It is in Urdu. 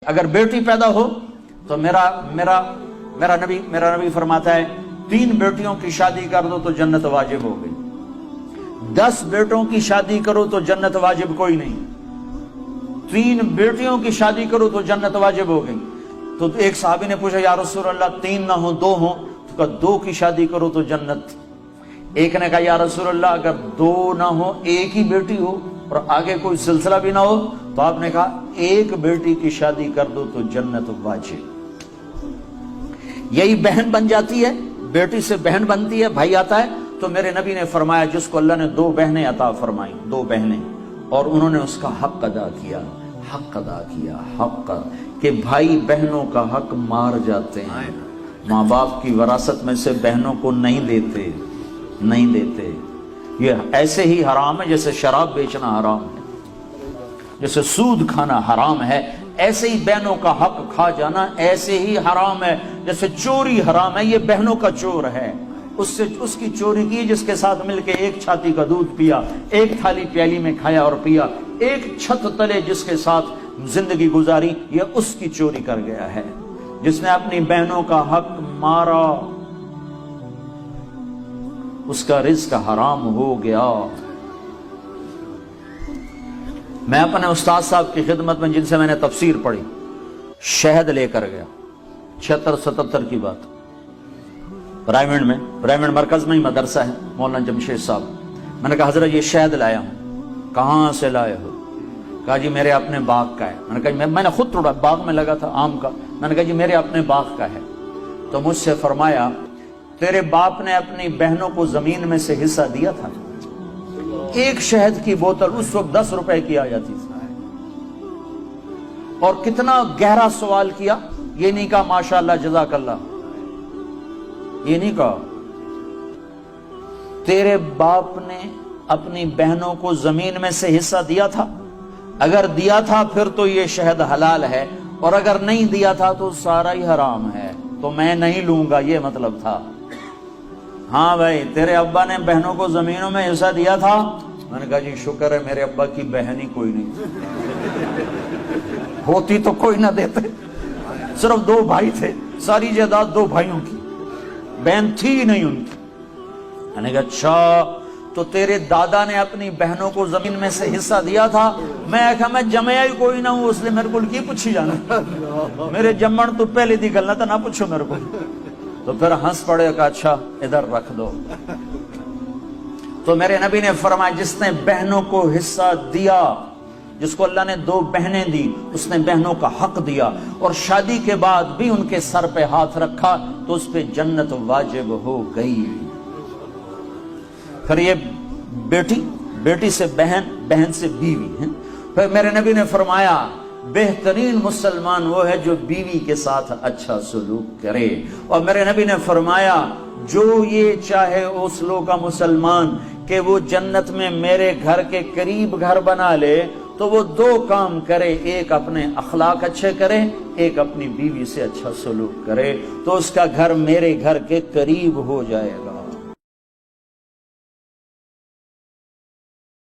اگر بیٹی پیدا ہو تو میرا نبی فرماتا ہے 3 بیٹیوں کی شادی کر دو تو جنت واجب ہو گئی، 10 بیٹوں کی شادی کرو تو جنت واجب کوئی نہیں، 3 بیٹیوں کی شادی کرو تو جنت واجب ہو گئی۔ تو ایک صحابی نے پوچھا یا رسول اللہ 3 نہ ہو 2 ہوں، تو کہا 2 کی شادی کرو تو جنت۔ ایک نے کہا یا رسول اللہ اگر 2 نہ ہو 1 ہی بیٹی ہو اور آگے کوئی سلسلہ بھی نہ ہو، تو آپ نے کہا 1 بیٹی کی شادی کر دو تو جنت واجب۔ یہی بہن بن جاتی ہے، بیٹی سے بہن بنتی ہے، بھائی آتا ہے۔ تو میرے نبی نے فرمایا جس کو اللہ نے 2 بہنیں عطا فرمائیں، 2 بہنیں، اور انہوں نے اس کا حق ادا کیا، حق کہ بھائی بہنوں کا حق مار جاتے ہیں، ماں باپ کی وراثت میں سے بہنوں کو نہیں دیتے۔ یہ ایسے ہی حرام ہے جیسے شراب بیچنا حرام ہے، جیسے سود کھانا حرام ہے، ایسے ہی بہنوں کا حق کھا جانا ایسے ہی حرام ہے، جیسے چوری حرام ہے، یہ بہنوں کا چور ہے، اس کی چوری کی جس کے ساتھ مل کے 1 چھاتی کا دودھ پیا، 1 تھالی پیالی میں کھایا اور پیا، 1 چھت تلے جس کے ساتھ زندگی گزاری، یہ اس کی چوری کر گیا ہے۔ جس نے اپنی بہنوں کا حق مارا اس کا رزق حرام ہو گیا۔ میں اپنے استاد صاحب کی خدمت میں جن سے میں نے تفسیر پڑھی، شہد لے کر گیا، 76-77 کی بات، برائمنڈ مرکز میں ہی مدرسہ ہے، مولانا جمشید صاحب۔ میں نے کہا حضرت یہ شہد لایا ہوں۔ کہاں سے لائے ہو؟ کہا جی میرے اپنے باغ کا ہے۔ میں نے کہا میں نے خود توڑا، باغ میں لگا تھا آم کا۔ میں نے کہا جی میرے اپنے باغ کا ہے۔ تو مجھ سے فرمایا تیرے باپ نے اپنی بہنوں کو زمین میں سے حصہ دیا تھا؟ 1 شہد کی بوتل اس وقت 10 روپے کی آ جاتی تھی۔ اور کتنا گہرا سوال کیا، یہ نہیں کہا ماشاءاللہ جزاک اللہ، یہ نہیں کہا تیرے باپ نے اپنی بہنوں کو زمین میں سے حصہ دیا تھا؟ اگر دیا تھا پھر تو یہ شہد حلال ہے، اور اگر نہیں دیا تھا تو سارا ہی حرام ہے، تو میں نہیں لوں گا، یہ مطلب تھا۔ ہاں بھائی تیرے ابا نے بہنوں کو زمینوں میں حصہ دیا تھا؟ میں نے کہا جی شکر ہے میرے ابا کی بہن ہی کوئی نہیں، ہوتی تو کوئی نہ دیتے، صرف 2 بھائی تھے، ساری جائیداد 2 بھائیوں کی، بہن تھی نہیں ان کی۔ میں نے کہا اچھا تو تیرے دادا نے اپنی بہنوں کو زمین میں سے حصہ دیا تھا؟ میں کہا میں جمعہ ہی کوئی نہ ہوں، اس لیے میرے کو کی پوچھی جانا، میرے جمن تو پہلے دی گل نہ پوچھو میرے کو۔ تو پھر ہنس پڑے، کہا اچھا ادھر رکھ دو۔ تو میرے نبی نے فرمایا جس نے بہنوں کو حصہ دیا، جس کو اللہ نے 2 بہنیں دی، اس نے بہنوں کا حق دیا، اور شادی کے بعد بھی ان کے سر پہ ہاتھ رکھا تو اس پہ جنت واجب ہو گئی۔ پھر یہ بیٹی سے بہن، بہن سے بیوی ہے۔ پھر میرے نبی نے فرمایا بہترین مسلمان وہ ہے جو بیوی کے ساتھ اچھا سلوک کرے، اور میرے نبی نے فرمایا جو یہ چاہے اس لوگ کا مسلمان کہ وہ جنت میں میرے گھر کے قریب گھر بنا لے تو وہ 2 کام کرے، ایک اپنے اخلاق اچھے کرے، ایک اپنی بیوی سے اچھا سلوک کرے، تو اس کا گھر میرے گھر کے قریب ہو جائے گا۔